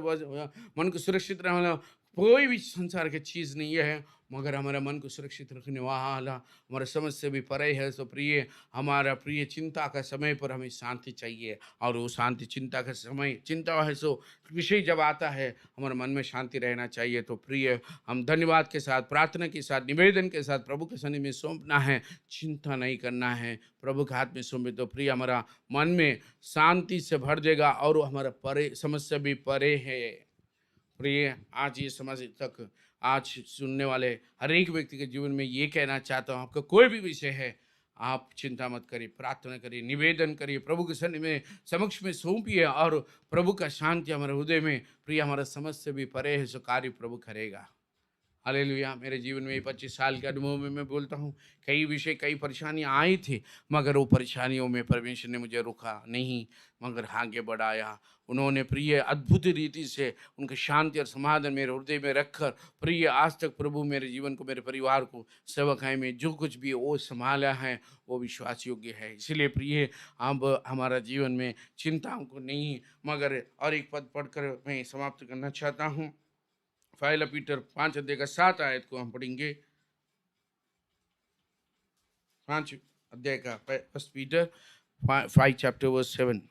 मन को सुरक्षित रखने वाला कोई भी संसार की चीज़ नहीं है, मगर हमारा मन को सुरक्षित रखने वाला हमारे समझ से भी परे है। तो प्रिय हमारा प्रिय चिंता का समय पर हमें शांति चाहिए, और वो शांति चिंता का समय, चिंता है सो विषय जब आता है हमारे मन में शांति रहना चाहिए। तो प्रिय हम धन्यवाद के साथ, प्रार्थना के साथ, निवेदन के साथ प्रभु के सन्निधि में सौंपना है, चिंता नहीं करना है, प्रभु के हाथ में सौंपे। तो प्रिय हमारा मन में शांति से भर देगा और हमारा परे समस्या भी परे है। प्रिय आज ये समझ तक आज सुनने वाले हर एक व्यक्ति के जीवन में ये कहना चाहता हूँ, आपका कोई भी विषय है, आप चिंता मत करिए, प्रार्थना करिए, निवेदन करिए, प्रभु के सन्निधि में समक्ष में सौंपिए, और प्रभु का शांति हमारे हृदय में, प्रिय हमारा समझ से भी परे है, सो कार्य प्रभु करेगा। हालेलुया। मेरे जीवन में 25 साल के अनुभव में मैं बोलता हूँ, कई विषय, कई परेशानियाँ आई थी, मगर वो परेशानियों में परमेश्वर ने मुझे रुका नहीं, मगर आगे बढ़ाया। उन्होंने प्रिय अद्भुत रीति से उनके शांति और समाधान मेरे हृदय में रखकर प्रिय आज तक प्रभु मेरे जीवन को, मेरे परिवार को, सेवकाई में जो कुछ भी वो संभाला है वो विश्वास योग्य है। इसलिए प्रिय अब हमारा जीवन में चिंताओं को नहीं, मगर और एक पद पढ़कर मैं समाप्त करना चाहता हूँ। पहला पीटर 5:7 आयत को हम पढ़ेंगे। 5 अध्याय का 1 पीटर 5:7।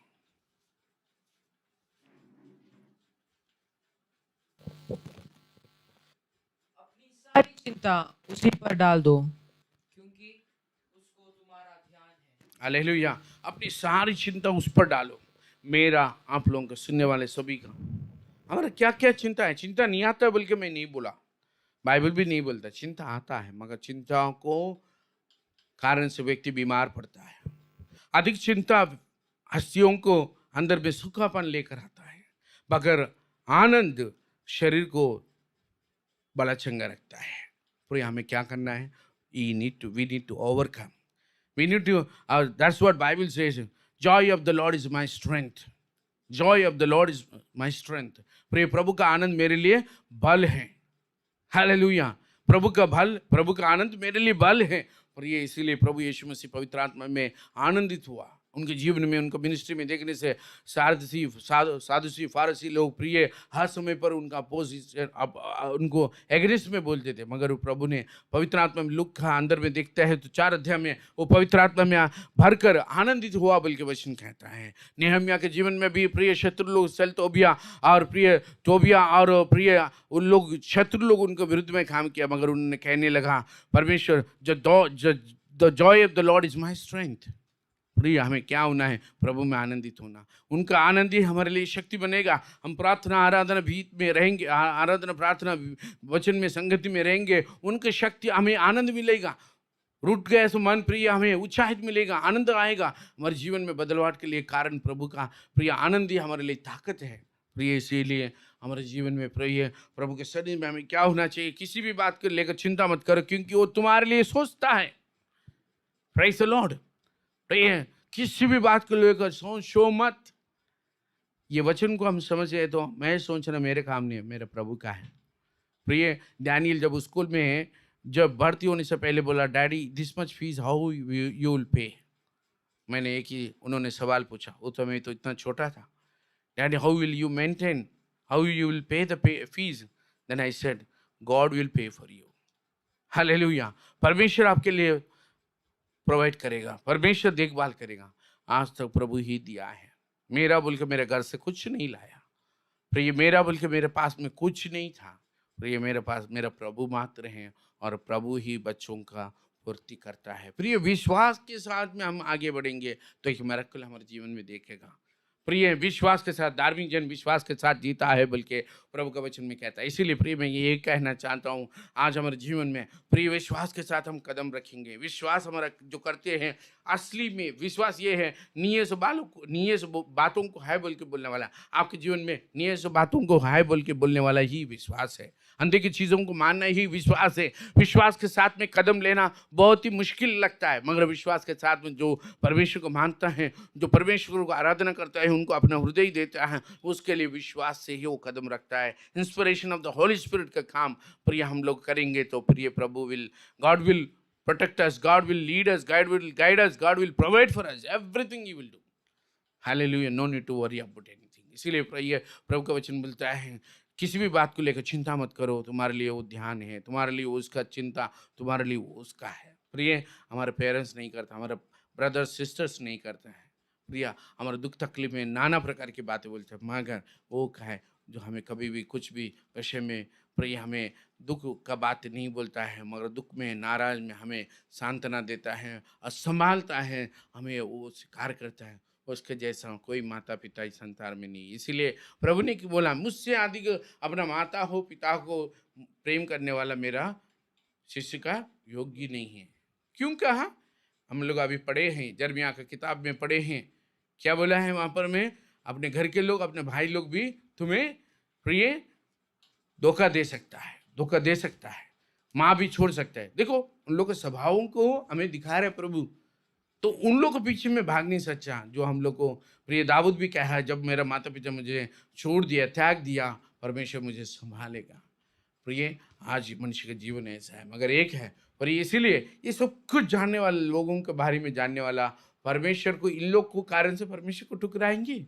अपनी सारी चिंता उसी पर डाल दो, क्योंकि उसको तुम्हारा ध्यान है। हालेलुया। अपनी सारी चिंता उस पर डालो। मेरा, आप लोगों का, सुनने वाले सभी का, हमारा क्या क्या चिंता है? चिंता नहीं आता बल्कि मैं नहीं बोला, बाइबल भी नहीं बोलता, चिंता आता है, मगर चिंता को कारण से व्यक्ति बीमार पड़ता है। अधिक चिंता हस्तियों को अंदर में सूखापन लेकर आता है, मगर आनंद शरीर को बड़ा चंगा रखता है। तो हमें क्या करना है? we need to overcome. We need to, that's what Bible says, joy of the Lord is my strength. Joy of the Lord is my strength. प्रिय प्रभु का आनंद मेरे लिए बल है। हालेलुया। प्रभु का आनंद मेरे लिए बल है। प्रिय इसीलिए प्रभु यीशु मसीह पवित्र आत्मा में आनंदित हुआ। उनके जीवन में, उनको मिनिस्ट्री में देखने से सादुसी फारसी लोग प्रिय हर समय पर उनका अपोजिशन, उनको एग्रेस्ट में बोलते थे, मगर वो प्रभु ने पवित्र आत्मा में लुका अंदर में देखता है तो 4 अध्याय में वो पवित्र आत्मा में भरकर आनंदित हुआ, बल्कि वचन कहता है। नेहम्या के जीवन में भी प्रिय शत्रु लोग तोबिया और प्रिय उन लोग शत्रु लोग उनके विरुद्ध में काम किया, मगर उन्होंने कहने लगा, परमेश्वर the Joy of the Lord is my strength. प्रिय हमें क्या होना है? प्रभु में आनंदित होना। उनका आनंद ही हमारे लिए शक्ति बनेगा। हम प्रार्थना आराधना भीत में रहेंगे, आराधना प्रार्थना वचन में संगति में रहेंगे, उनकी शक्ति, हमें आनंद मिलेगा। रूठ गए सो मन प्रिय हमें उत्साहित मिलेगा, आनंद आएगा हमारे जीवन में। बदलाव के लिए कारण प्रभु का प्रिय आनंद ही हमारे लिए ताकत है प्रिय। इसीलिए हमारे जीवन में प्रिय प्रभु के शरीर में हमें क्या होना चाहिए, किसी भी बात को लेकर चिंता मत करो, क्योंकि वो तुम्हारे लिए सोचता है। Praise the Lord. प्रिय किसी भी बात को लेकर सोचो मत। ये वचन को हम समझे तो मैं सोचना मेरे काम नहीं है, मेरे प्रभु का है। प्रिय डैनियल जब स्कूल में जब भर्ती होने से पहले बोला, daddy this much fees how you will पे। मैंने एक ही उन्होंने सवाल पूछा, वो तो मैं तो इतना छोटा था। Daddy how will you maintain, how you will pay the fees. Then I said God will pay for you. Hallelujah. परमेश्वर आपके लिए प्रोवाइड करेगा, परमेश्वर देखभाल करेगा। आज तक प्रभु ही दिया है। मेरा बोल के मेरे घर से कुछ नहीं लाया प्रिय, मेरा बोल के मेरे पास में कुछ नहीं था प्रिय, मेरे पास मेरा प्रभु मात्र है और प्रभु ही बच्चों का पूर्ति करता है। प्रिय विश्वास के साथ में हम आगे बढ़ेंगे तो एक मिरेकल हमारे जीवन में देखेगा। प्रिय विश्वास के साथ, धार्मिक जन विश्वास के साथ जीता है बल्कि प्रभु का वचन में कहता है। इसीलिए प्रिय मैं ये कहना चाहता हूँ, आज हमारे जीवन में प्रिय विश्वास के साथ हम कदम रखेंगे। विश्वास हमारा जो करते हैं असली में विश्वास ये है, नीये से बातों को हाय बोल के बोलने वाला। आपके जीवन में नीये से बातों को हाय बोल के बोलने वाला ही विश्वास है। अनदेखी चीज़ों को मानना ही विश्वास है। विश्वास के साथ में कदम लेना बहुत ही मुश्किल लगता है, मगर विश्वास के साथ में जो परमेश्वर को मानता है, जो परमेश्वर को आराधना करता है, उनको अपना हृदय देता है, उसके लिए विश्वास से ही वो कदम रखता है। Inspiration of the holy spirit का काम प्रिय हम लोग करेंगे तो प्रिय प्रभु God will protect us, God will lead us, God will guide us, God will provide for us, everything He will do. Hallelujah, no need to worry about anything. इसीलिए प्रिय प्रभु का वचन बोलता है, किसी भी बात को लेकर चिंता मत करो, तुम्हारे लिए वो ध्यान है, तुम्हारे लिए उसका चिंता, तुम्हारे लिए वो उसका है। प्रिय हमारे पेरेंट्स नहीं करता, हमारे ब्रदर्स सिस्टर्स नहीं करते हैं प्रिय, हमारे दुख तकलीफ में नाना प्रकार की बातें बोलते हैं, मगर वो है जो हमें कभी भी कुछ भी विषय में प्रिय हमें दुख का बात नहीं बोलता है, मगर दुख में नाराज में हमें सांत्वना देता है और संभालता है, हमें वो स्वीकार करता है। उसके जैसा कोई माता पिता इस संसार में नहीं। इसीलिए प्रभु ने कि बोला, मुझसे अधिक अपना माता हो पिता को प्रेम करने वाला मेरा शिष्य का योग्य नहीं है। क्यों कहा? हम लोग अभी पढ़े हैं, यिर्मयाह की किताब में पढ़े हैं, क्या बोला है वहाँ पर, में अपने घर के लोग, अपने भाई लोग भी तुम्हें प्रिय धोखा दे सकता है, धोखा दे सकता है, माँ भी छोड़ सकता है। देखो उन लोग के स्वभावों को हमें दिखा रहे प्रभु, तो उन लोग के पीछे में भाग नहीं सच्चा। जो हम लोग को प्रिय दाऊद भी कहा है, जब मेरा माता पिता मुझे छोड़ दिया, त्याग दिया, परमेश्वर मुझे संभालेगा। प्रिय आज मनुष्य का जीवन ऐसा है, मगर एक है पर इसीलिए ये सब कुछ जानने वाले लोगों के बारे में जानने वाला परमेश्वर को, इन लोग को कारण से परमेश्वर को ठुकराएंगे,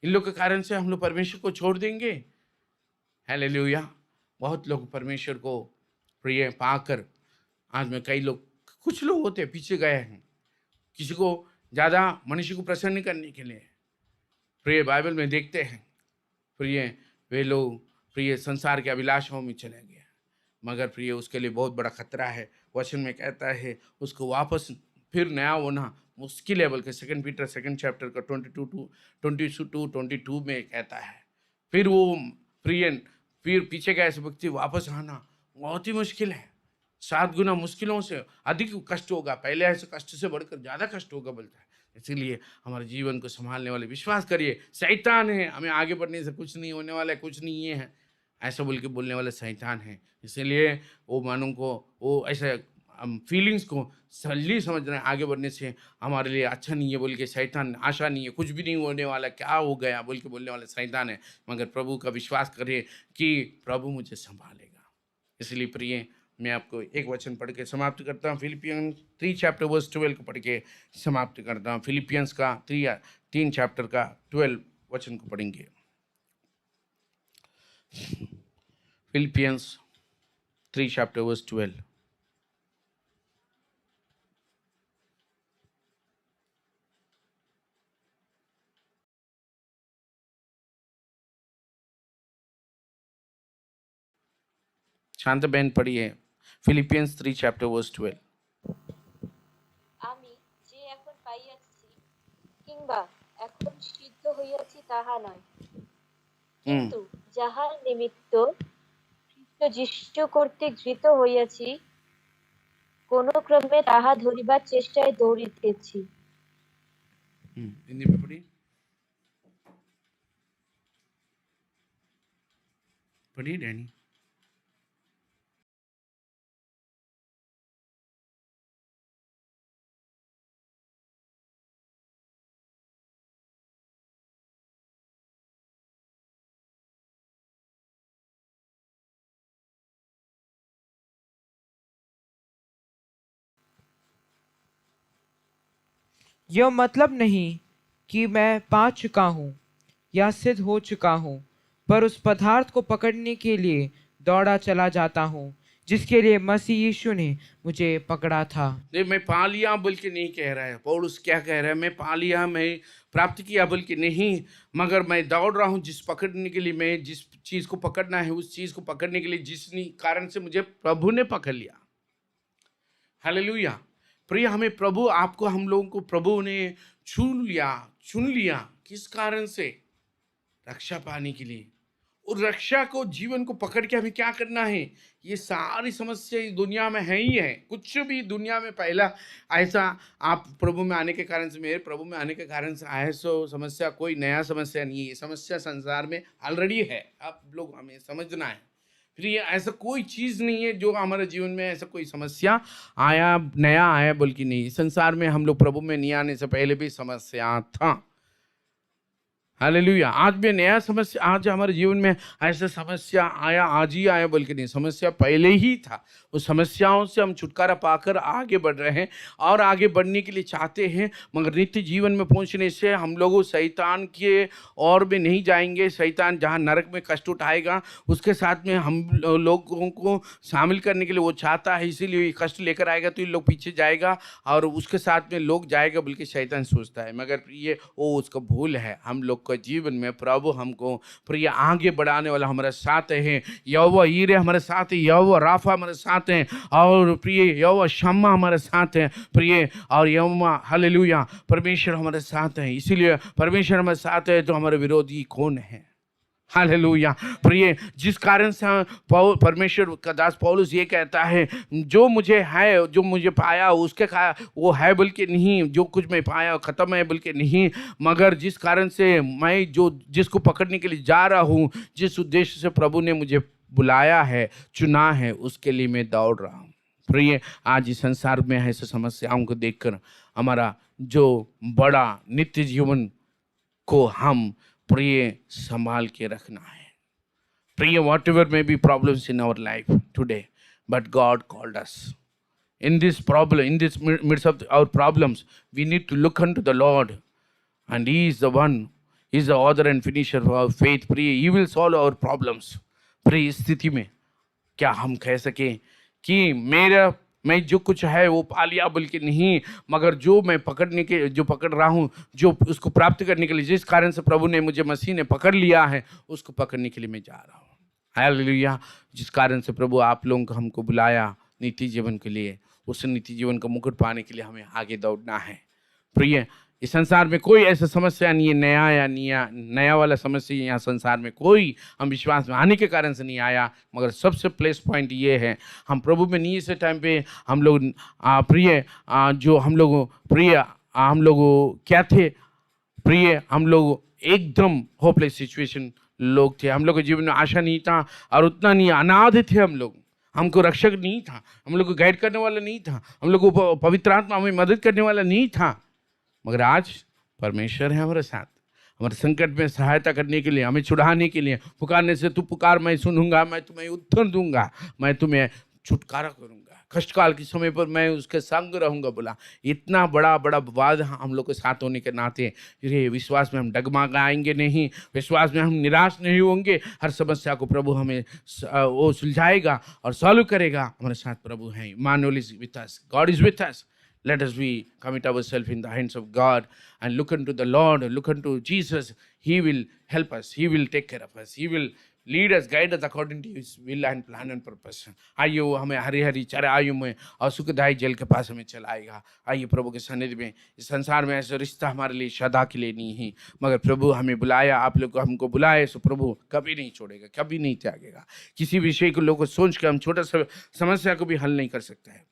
इन लोग के कारण से हम लोग परमेश्वर को छोड़ देंगे। हालेलुया। बहुत लोग परमेश्वर को प्रिय पाकर आज में कई लोग, कुछ लोग होते पीछे गए हैं, किसी को ज़्यादा मनुष्य को प्रसन्न करने के लिए। प्रिय बाइबल में देखते हैं प्रिय वे लोग प्रिय संसार के अभिलाषाओं में चले गए, मगर प्रिय उसके लिए बहुत बड़ा खतरा है। वचन में कहता है उसको वापस फिर नया होना मुश्किल है, बल्कि 2 पीटर 2 चैप्टर का 22 में कहता है फिर वो प्रिय फिर पीछे गए ऐसे व्यक्ति वापस आना बहुत ही मुश्किल है, 7 गुना मुश्किलों से अधिक कष्ट होगा, पहले ऐसे कष्ट से बढ़कर ज़्यादा कष्ट होगा बोलता है। इसीलिए हमारे जीवन को संभालने वाले विश्वास करिए, शैतान है, हमें आगे बढ़ने से कुछ नहीं होने वाला है, कुछ नहीं ये है ऐसा बोल के बोलने वाले शैतान है। इसीलिए वो मानों को वो ऐसे फीलिंग्स को जल्दी समझ रहे हैं, आगे बढ़ने से हमारे लिए अच्छा नहीं है बोल के शैतान, आशा नहीं है, कुछ भी नहीं होने वाला, क्या हो गया बोल के बोलने वाला शैतान है। मगर प्रभु का विश्वास करिए कि प्रभु मुझे संभालेगा। इसलिए प्रिय मैं आपको एक वचन पढ़ के समाप्त करता हूँ, फिलिपियंस 3 चैप्टर वर्स 12 को पढ़ के समाप्त करता हूँ। फिलिपियंस का 3 चैप्टर का 12 वचन को पढ़ेंगे। Philippians 3 chapter verse 12। शांत बहन पढ़िए, फिलिपियंस 3 चैप्टर वर्स 12। আমি যে এখন পাইয়াছি কিংবা এখন সিদ্ধ হইয়াছি তাহা নয়, কিন্তু যাহার নিমিত্ত খ্রিস্ট যীশু কর্তৃক ধৃত হইয়াছি, কোনো ক্রমে তাহা ধরিবার চেষ্টায় দৌড়িতেছি। हिंदी में पढ़िए, पढ़िए डैनी। यह मतलब नहीं कि मैं पा चुका हूँ या सिद्ध हो चुका हूँ, पर उस पदार्थ को पकड़ने के लिए दौड़ा चला जाता हूँ जिसके लिए मसीह यीशु ने मुझे पकड़ा था। नहीं, मैं पा लिया बोल के नहीं कह रहा है पौलुस, क्या कह रहा है? मैं पा लिया, मैं प्राप्त किया बोल के नहीं, मगर मैं दौड़ रहा हूँ जिस पकड़ने के लिए, मैं जिस चीज को पकड़ना है उस चीज को पकड़ने के लिए जिस कारण से मुझे प्रभु ने पकड़ लिया। हालेलुया। प्रिय, हमें प्रभु, आपको, हम लोगों को प्रभु ने चुन लिया। किस कारण से? रक्षा पाने के लिए। और रक्षा को, जीवन को पकड़ के हमें क्या करना है? ये सारी समस्या इस दुनिया में है ही है। कुछ भी दुनिया में पहला ऐसा आप प्रभु में आने के कारण से, मेरे प्रभु में आने के कारण से आए सो समस्या कोई नया समस्या नहीं है। ये समस्या संसार में ऑलरेडी है। आप लोग, हमें समझना है। फिर ये ऐसा कोई चीज़ नहीं है जो हमारे जीवन में ऐसा कोई समस्या आया, नया आया बोल के नहीं। संसार में हम लोग प्रभु में नहीं आने से पहले भी समस्या था। हालेलुया। आज भी नया समस्या, आज हमारे जीवन में ऐसा समस्या आया, आज ही आया बोल के नहीं, समस्या पहले ही था। उस समस्याओं से हम छुटकारा पाकर आगे बढ़ रहे हैं और आगे बढ़ने के लिए चाहते हैं, मगर नित्य जीवन में पहुंचने से हम लोग शैतान के और भी नहीं जाएंगे। शैतान जहां नरक में कष्ट उठाएगा, उसके साथ में हम लोगों को शामिल करने के लिए वो चाहता है, इसीलिए कष्ट लेकर आएगा तो ये लोग पीछे जाएगा और उसके साथ में लोग जाएगा बोल के शैतान सोचता है। मगर ये वो उसका भूल है। हम लोग जीवन में प्रभु हमको प्रिय आगे बढ़ाने वाला हमारे साथ है। यहोवा यीरे हमारे साथ है, यहोवा राफा हमारे साथ है, और प्रिय यहोवा शम्मा हमारे साथ है प्रिय, और यहोवा हालेलुया परमेश्वर हमारे साथ है। इसीलिए परमेश्वर हमारे साथ है तो हमारे विरोधी कौन है? हालेलुया। प्रिय, जिस कारण से परमेश्वर का दास पौलुस ये कहता है, जो मुझे है, जो मुझे पाया उसके वो है बोल के नहीं, जो कुछ मैं पाया ख़त्म है बोल के नहीं, मगर जिस कारण से मैं जिसको पकड़ने के लिए जा रहा हूँ, जिस उद्देश्य से प्रभु ने मुझे बुलाया है, चुना है, उसके लिए मैं दौड़ रहा हूँ। प्रिय, आज इस संसार में ऐसे समस्याओं को देखकर हमारा जो बड़ा नित्य जीवन को हम प्रिय संभाल के रखना है। प्रिय, whatever may be problems in our life today, but God called us in this problem, in this midst of our problems, we need to look unto the Lord, and He is the one, He is the author and finisher of our faith. प्रिय, He will solve our problems. प्रिय, इस स्थिति में क्या हम कह सकें कि मैं जो कुछ है वो पा लिया बोल के नहीं, मगर जो मैं जो पकड़ रहा हूँ, जो उसको प्राप्त करने के लिए, जिस कारण से प्रभु ने मुझे, मसीह ने पकड़ लिया है, उसको पकड़ने के लिए मैं जा रहा हूँ। हालेलुया। जिस कारण से प्रभु आप लोगों को हमको बुलाया नित्य जीवन के लिए, उस नित्य जीवन का मुकुट पाने के लिए हमें आगे दौड़ना है। प्रिय, इस संसार में कोई ऐसा समस्या नहीं है, नया वाला समस्या यहाँ संसार में कोई हम विश्वास में आने के कारण से नहीं आया, मगर सबसे प्लेस पॉइंट ये है, हम प्रभु में नहीं से टाइम पे हम लोग प्रिय हम लोग क्या थे प्रिय, हम लोग एकदम होपलेस सिचुएशन लोग थे। हम लोग के जीवन में आशा नहीं था और उतना नहीं, अनाथ थे हम लोग। हमको रक्षक नहीं था, हम लोग को गाइड करने वाला नहीं था, हम लोग को पवित्र आत्मा हमें मदद करने वाला नहीं था, मगर आज परमेश्वर है हमारे साथ, हमारे संकट में सहायता करने के लिए, हमें छुड़ाने के लिए। पुकारने से तू पुकार, मैं सुनूंगा, मैं तुम्हें उत्तर दूंगा, मैं तुम्हें छुटकारा करूंगा, कष्टकाल के समय पर मैं उसके संग रहूंगा बोला। इतना बड़ा वादा हम लोग के साथ होने के नाते ये विश्वास में हम डगमगाएंगे नहीं, विश्वास में हम निराश नहीं होंगे। हर समस्या को प्रभु हमें वो सुलझाएगा और सॉल्व करेगा। हमारे साथ प्रभु हैं। Emmanuel is with us, God is with us. Let us be commit ourselves in the hands of God and look unto the Lord, look unto Jesus. He will help us. He will take care of us. He will lead us, guide us according to His will and plan and purpose. आइए वो हमें हरी हरी चराइयों में और सुखदायी जल के पास हमें चलाएगा। आइए प्रभु के सन्निधि में। इस संसार में ऐसा रिश्ता हमारे लिए सदा के लिए नहीं है, मगर प्रभु हमें बुलाया, आप लोग को हमको बुलाए, सो प्रभु कभी नहीं छोड़ेगा, कभी नहीं त्यागेगा। किसी विषय को लोगों को सोच के हम छोटा सा समस्या को भी हल नहीं कर सकते हैं।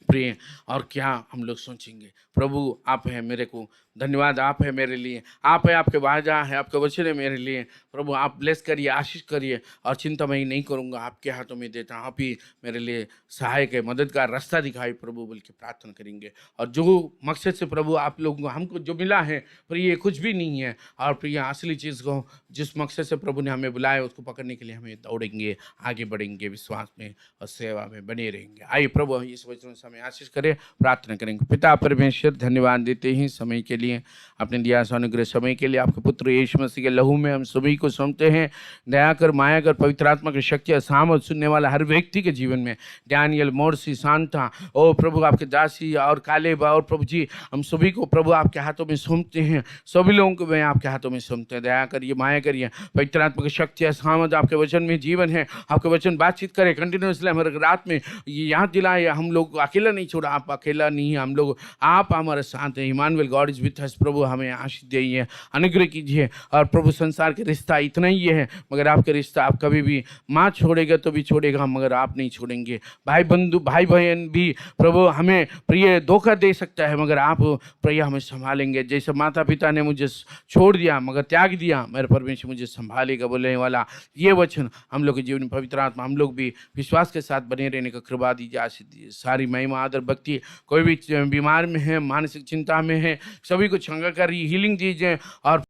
प्रिय और क्या हम लोग सोचेंगे। प्रभु आप हैं मेरे को, धन्यवाद आप है मेरे लिए, आप है, आपके वाजा है, आपके वचन है मेरे लिए। प्रभु आप ब्लेस करिए, आशीष करिए, और चिंता मैं ही नहीं करूँगा, आपके हाथों में देता हूं। आप ही मेरे लिए सहायक है, मददगार, रास्ता दिखाई प्रभु बोल के प्रार्थना करेंगे। और जो मकसद से प्रभु आप लोगों को हमको जो मिला है प्रिय कुछ भी नहीं है, और प्रिय असली चीज़ को जिस मकसद से प्रभु ने हमें बुलाया उसको पकड़ने के लिए हमें दौड़ेंगे, आगे बढ़ेंगे, विश्वास में और सेवा में बने रहेंगे। आइए प्रभु इस वचन से हमें आशीष करें, प्रार्थना करेंगे। पिता परमेश्वर धन्यवाद देते हैं समय के लिए, अपने दिया अनुग्रह समय के लिए। आपके पुत्र यीशु मसीह के लहू में हम सभी को सौंपते हैं। दया कर, माया कर, पवित्र आत्मा की शक्ति और सामर्थ सुनने वाला हर व्यक्ति के जीवन में, डैनियल, मोर्सी, शांता, ओ प्रभु आपके दासी और कालेब, और प्रभु जी हम सभी को प्रभु आपके हाथों में सौंपते हैं। सभी लोगों को मैं आपके हाथों में सौंपते हैं। दया करिए, माया करिए, पवित्र आत्मा की शक्ति और सामर्थ आपके वचन में जीवन है। आपके वचन बातचीत करें कंटिन्यूसली हमारे रात में ये याद दिलाए, हम लोग को अकेला नहीं छोड़ा, आप अकेला नहीं है, हम लोग आप हमारे साथ हैं। Emmanuel, God is with us. प्रभु हमें आशीष दीजिए, अनुग्रह कीजिए। और प्रभु संसार के रिश्ता इतना ही है, मगर आपके रिश्ता आप कभी भी माँ छोड़ेगा तो भी छोड़ेगा, मगर आप नहीं छोड़ेंगे। भाई बंधु, भाई बहन भी प्रभु हमें प्रिय धोखा दे सकता है, मगर आप प्रिय हमें संभालेंगे। जैसे माता पिता ने मुझे छोड़ दिया मगर त्याग दिया, मेरे परमेश्वर मुझे संभालेगा बोलने वाला ये वचन हम लोग के जीवन में पवित्र आत्मा हम लोग भी विश्वास के साथ बने रहने का कृपा दीजिए, आशीष दीजिए। सारी महिमा आदर भक्ति, कोई भी बीमार में है, मानसिक चिंता में है, सभी को चंगा कर हीलिंग दीजिए। और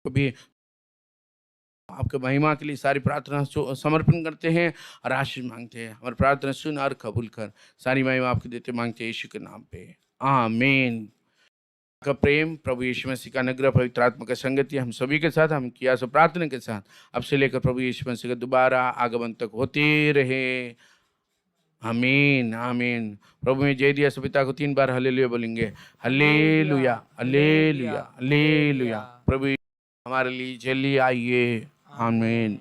भी आपके महिमा के लिए सारी प्रार्थना समर्पण करते हैं और आशीष मांगते हैं। हमारी प्रार्थना सुन और कबूल कर, सारी महिमा आपके देते मांगते हैं यीशु के नाम पे, आमीन। का प्रेम, प्रभु यीशु मसीह का अनुग्रह, पवित्र आत्मा का संगति हम सभी के साथ, हम किया सो प्रार्थना के साथ अब से लेकर प्रभु यीशु मसीह का दोबारा आगमन तक होते रहे, आमीन आमीन। प्रभु में जय दिया सो पिता को 3 बार हल्लेलुया बोलेंगे, हल्लेलुया हल्लेलुया हल्लेलुया। प्रभु हमारे लिए चलिए आइए, आमीन।